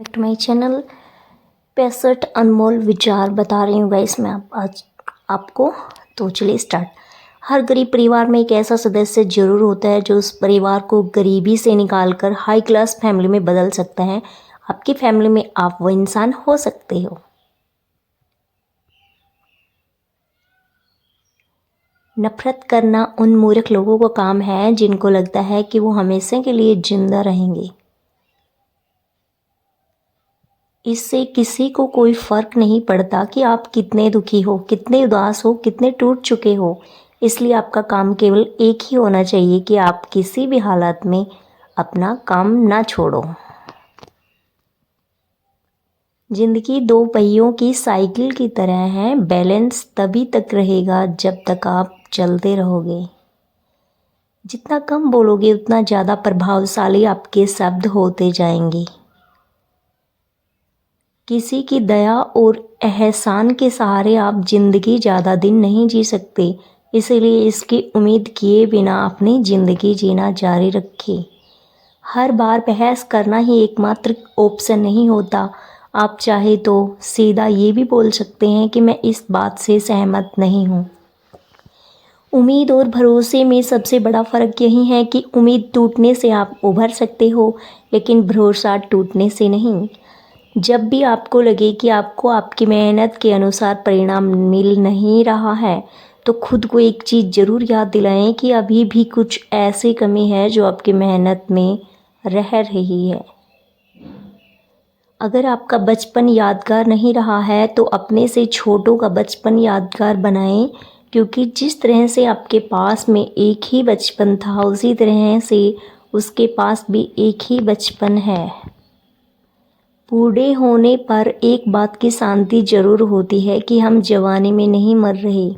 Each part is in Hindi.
बैक टू माई चैनल 65 अनमोल विचार बता रही हूँ गाइस मैं आज आपको। तो चलिए स्टार्ट। हर गरीब परिवार में एक ऐसा सदस्य जरूर होता है जो उस परिवार को गरीबी से निकालकर हाई क्लास फैमिली में बदल सकता है। आपकी फैमिली में आप वो इंसान हो सकते हो। नफरत करना उन मूर्ख लोगों का काम है जिनको लगता है कि वो हमेशा के लिए जिंदा रहेंगे। इससे किसी को कोई फर्क नहीं पड़ता कि आप कितने दुखी हो, कितने उदास हो, कितने टूट चुके हो। इसलिए आपका काम केवल एक ही होना चाहिए कि आप किसी भी हालत में अपना काम ना छोड़ो। जिंदगी दो पहियों की साइकिल की तरह है। बैलेंस तभी तक रहेगा जब तक आप चलते रहोगे। जितना कम बोलोगे उतना ज़्यादा प्रभावशाली आपके शब्द होते जाएंगे। किसी की दया और एहसान के सहारे आप जिंदगी ज़्यादा दिन नहीं जी सकते। इसीलिए इसकी उम्मीद किए बिना अपनी ज़िंदगी जीना जारी रखें। हर बार बहस करना ही एकमात्र ऑप्शन नहीं होता। आप चाहे तो सीधा ये भी बोल सकते हैं कि मैं इस बात से सहमत नहीं हूँ। उम्मीद और भरोसे में सबसे बड़ा फ़र्क यही है कि उम्मीद टूटने से आप उभर सकते हो, लेकिन भरोसा टूटने से नहीं। जब भी आपको लगे कि आपको आपकी मेहनत के अनुसार परिणाम मिल नहीं रहा है, तो खुद को एक चीज़ ज़रूर याद दिलाएं कि अभी भी कुछ ऐसी कमी है जो आपकी मेहनत में रह रही है। अगर आपका बचपन यादगार नहीं रहा है तो अपने से छोटों का बचपन यादगार बनाएं, क्योंकि जिस तरह से आपके पास में एक ही बचपन था उसी तरह से उसके पास भी एक ही बचपन है। बूढ़े होने पर एक बात की शांति जरूर होती है कि हम जवानी में नहीं मर रहे।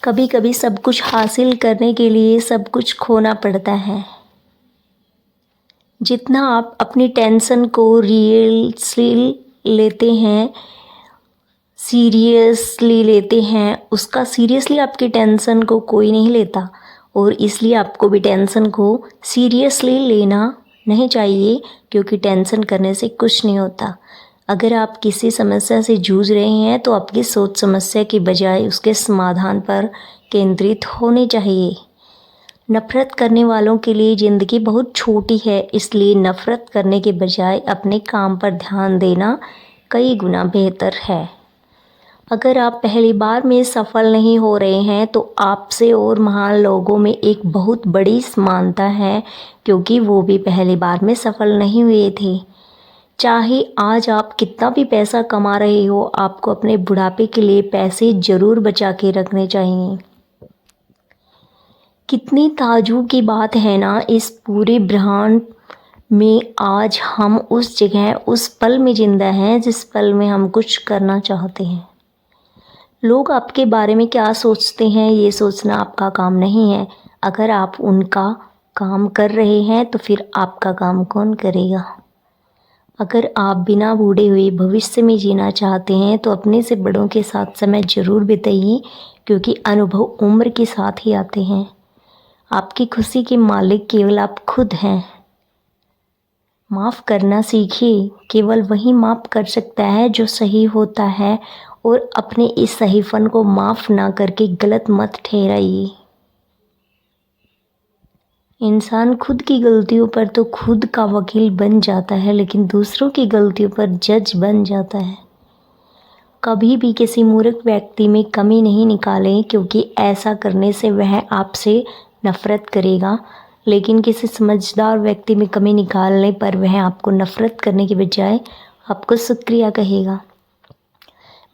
कभी कभी सब कुछ हासिल करने के लिए सब कुछ खोना पड़ता है। जितना आप अपनी टेंशन को सीरियसली लेते हैं उसका सीरियसली आपकी टेंशन को कोई नहीं लेता, और इसलिए आपको भी टेंशन को सीरियसली लेना नहीं चाहिए, क्योंकि टेंशन करने से कुछ नहीं होता। अगर आप किसी समस्या से जूझ रहे हैं तो आपकी सोच समस्या की बजाय उसके समाधान पर केंद्रित होनी चाहिए। नफ़रत करने वालों के लिए ज़िंदगी बहुत छोटी है, इसलिए नफ़रत करने के बजाय अपने काम पर ध्यान देना कई गुना बेहतर है। अगर आप पहली बार में सफल नहीं हो रहे हैं तो आपसे और महान लोगों में एक बहुत बड़ी समानता है, क्योंकि वो भी पहली बार में सफल नहीं हुए थे। चाहे आज आप कितना भी पैसा कमा रहे हो, आपको अपने बुढ़ापे के लिए पैसे ज़रूर बचा के रखने चाहिए। कितनी ताज्जुब की बात है ना, इस पूरे ब्रह्मांड में आज हम उस जगह उस पल में ज़िंदा हैं जिस पल में हम कुछ करना चाहते हैं। लोग आपके बारे में क्या सोचते हैं ये सोचना आपका काम नहीं है। अगर आप उनका काम कर रहे हैं तो फिर आपका काम कौन करेगा। अगर आप बिना बूढ़े हुए भविष्य में जीना चाहते हैं तो अपने से बड़ों के साथ समय ज़रूर बिताइए, क्योंकि अनुभव उम्र के साथ ही आते हैं। आपकी खुशी के मालिक केवल आप खुद हैं। माफ़ करना सीखिए। केवल वही माफ़ कर सकता है जो सही होता है, और अपने इस सहीपन को माफ़ ना करके गलत मत ठहराइए। इंसान खुद की गलतियों पर तो खुद का वकील बन जाता है, लेकिन दूसरों की गलतियों पर जज बन जाता है। कभी भी किसी मूर्ख व्यक्ति में कमी नहीं निकालें, क्योंकि ऐसा करने से वह आपसे नफ़रत करेगा, लेकिन किसी समझदार व्यक्ति में कमी निकालने पर वह आपको नफ़रत करने के बजाय आपको शुक्रिया कहेगा।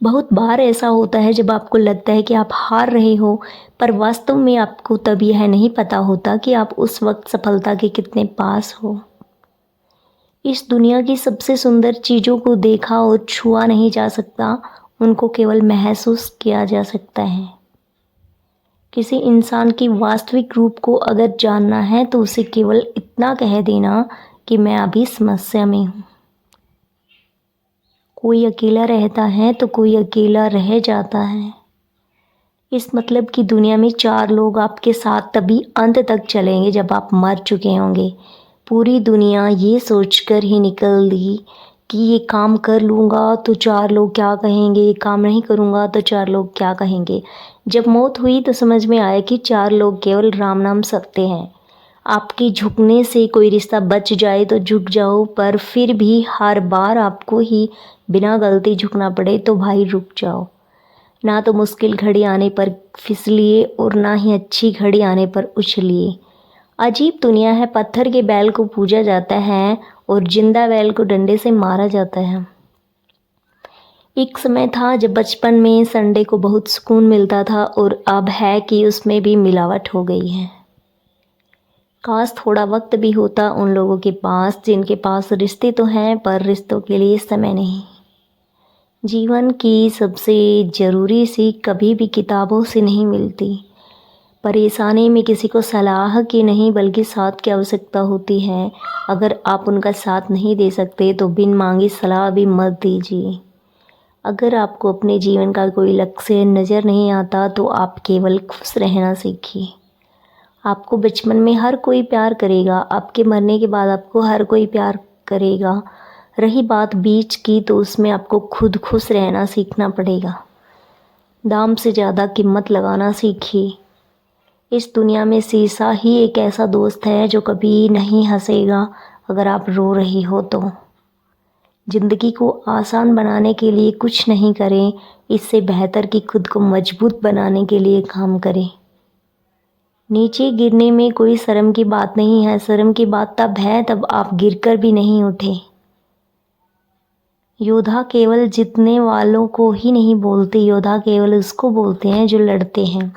बहुत बार ऐसा होता है जब आपको लगता है कि आप हार रहे हो, पर वास्तव में आपको तब यह नहीं पता होता कि आप उस वक्त सफलता के कितने पास हो। इस दुनिया की सबसे सुंदर चीज़ों को देखा और छुआ नहीं जा सकता, उनको केवल महसूस किया जा सकता है। किसी इंसान की वास्तविक रूप को अगर जानना है तो उसे केवल इतना कह देना कि मैं अभी समस्या में हूँ। कोई अकेला रहता है तो कोई अकेला रह जाता है। इस मतलब की दुनिया में 4 लोग आपके साथ तभी अंत तक चलेंगे जब आप मर चुके होंगे। पूरी दुनिया ये सोचकर ही निकल दी कि ये काम कर लूँगा तो 4 लोग क्या कहेंगे, ये काम नहीं करूँगा तो 4 लोग क्या कहेंगे। जब मौत हुई तो समझ में आया कि 4 लोग केवल राम नाम सत्य हैं। आपके झुकने से कोई रिश्ता बच जाए तो झुक जाओ, पर फिर भी हर बार आपको ही बिना गलती झुकना पड़े तो भाई रुक जाओ। ना तो मुश्किल घड़ी आने पर फिसलिए और ना ही अच्छी घड़ी आने पर उछलिए। अजीब दुनिया है, पत्थर के बैल को पूजा जाता है और जिंदा बैल को डंडे से मारा जाता है। एक समय था जब बचपन में संडे को बहुत सुकून मिलता था और अब है कि उसमें भी मिलावट हो गई है। काश थोड़ा वक्त भी होता उन लोगों के पास जिनके पास रिश्ते तो हैं पर रिश्तों के लिए समय नहीं। जीवन की सबसे ज़रूरी सीख कभी भी किताबों से नहीं मिलती। परेशानी में किसी को सलाह की नहीं बल्कि साथ की आवश्यकता होती है। अगर आप उनका साथ नहीं दे सकते तो बिन मांगी सलाह भी मत दीजिए। अगर आपको अपने जीवन का कोई लक्ष्य नज़र नहीं आता तो आप केवल खुश रहना सीखिए। आपको बचपन में हर कोई प्यार करेगा, आपके मरने के बाद आपको हर कोई प्यार करेगा। रही बात बीच की तो उसमें आपको खुद खुश रहना सीखना पड़ेगा। दाम से ज़्यादा कीमत लगाना सीखिए। इस दुनिया में शीशा ही एक ऐसा दोस्त है जो कभी नहीं हंसेगा अगर आप रो रही हो तो। ज़िंदगी को आसान बनाने के लिए कुछ नहीं करें, इससे बेहतर कि खुद को मजबूत बनाने के लिए काम करें। नीचे गिरने में कोई शर्म की बात नहीं है, शर्म की बात तब है तब आप गिरकर भी नहीं उठे। योद्धा केवल जीतने वालों को ही नहीं बोलते, योद्धा केवल उसको बोलते हैं जो लड़ते हैं।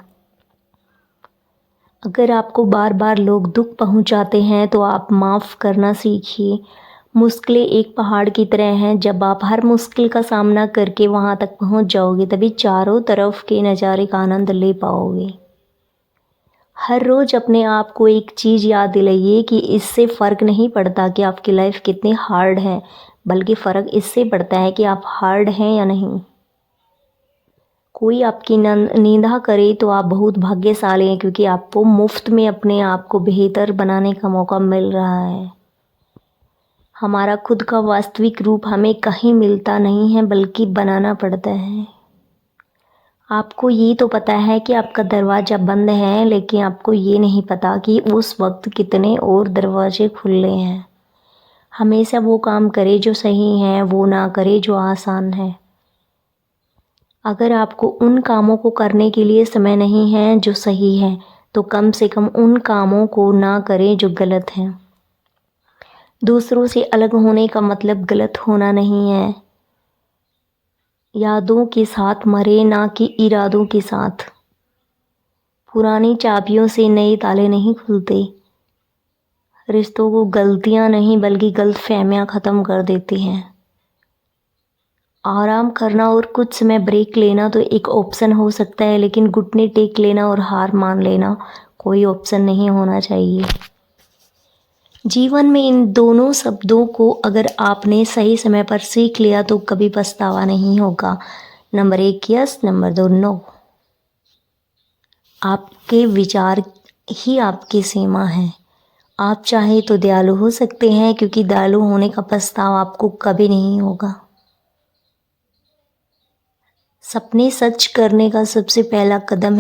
अगर आपको बार बार लोग दुख पहुंचाते हैं तो आप माफ़ करना सीखिए। मुश्किलें एक पहाड़ की तरह हैं, जब आप हर मुश्किल का सामना करके वहां तक पहुंच जाओगे तभी चारों तरफ के नज़ारे का आनंद ले पाओगे। हर रोज़ अपने आप को एक चीज़ याद दिलाइए कि इससे फ़र्क नहीं पड़ता कि आपकी लाइफ कितनी हार्ड है, बल्कि फ़र्क इससे पड़ता है कि आप हार्ड हैं या नहीं। कोई आपकी निंदा करे तो आप बहुत भाग्यशाली हैं, क्योंकि आपको मुफ्त में अपने आप को बेहतर बनाने का मौका मिल रहा है। हमारा खुद का वास्तविक रूप हमें कहीं मिलता नहीं है बल्कि बनाना पड़ता है। आपको ये तो पता है कि आपका दरवाज़ा बंद है, लेकिन आपको ये नहीं पता कि उस वक्त कितने और दरवाजे खुले हैं। हमेशा वो काम करे जो सही है, वो ना करे जो आसान है। अगर आपको उन कामों को करने के लिए समय नहीं है जो सही है, तो कम से कम उन कामों को ना करें जो गलत हैं। दूसरों से अलग होने का मतलब गलत होना नहीं है। यादों के साथ मरे, ना कि इरादों के साथ। पुरानी चाबियों से नए ताले नहीं खुलते। रिश्तों को गलतियां नहीं बल्कि गलतफहमियां ख़त्म कर देती हैं। आराम करना और कुछ समय ब्रेक लेना तो एक ऑप्शन हो सकता है, लेकिन घुटने टेक लेना और हार मान लेना कोई ऑप्शन नहीं होना चाहिए। जीवन में इन दोनों शब्दों को अगर आपने सही समय पर सीख लिया तो कभी पछतावा नहीं होगा। Number 1 yes, number 2 no. आपके विचार ही आपकी सीमा है। आप चाहे तो दयालु हो सकते हैं, क्योंकि दयालु होने का पछतावा आपको कभी नहीं होगा। सपने सच करने का सबसे पहला कदम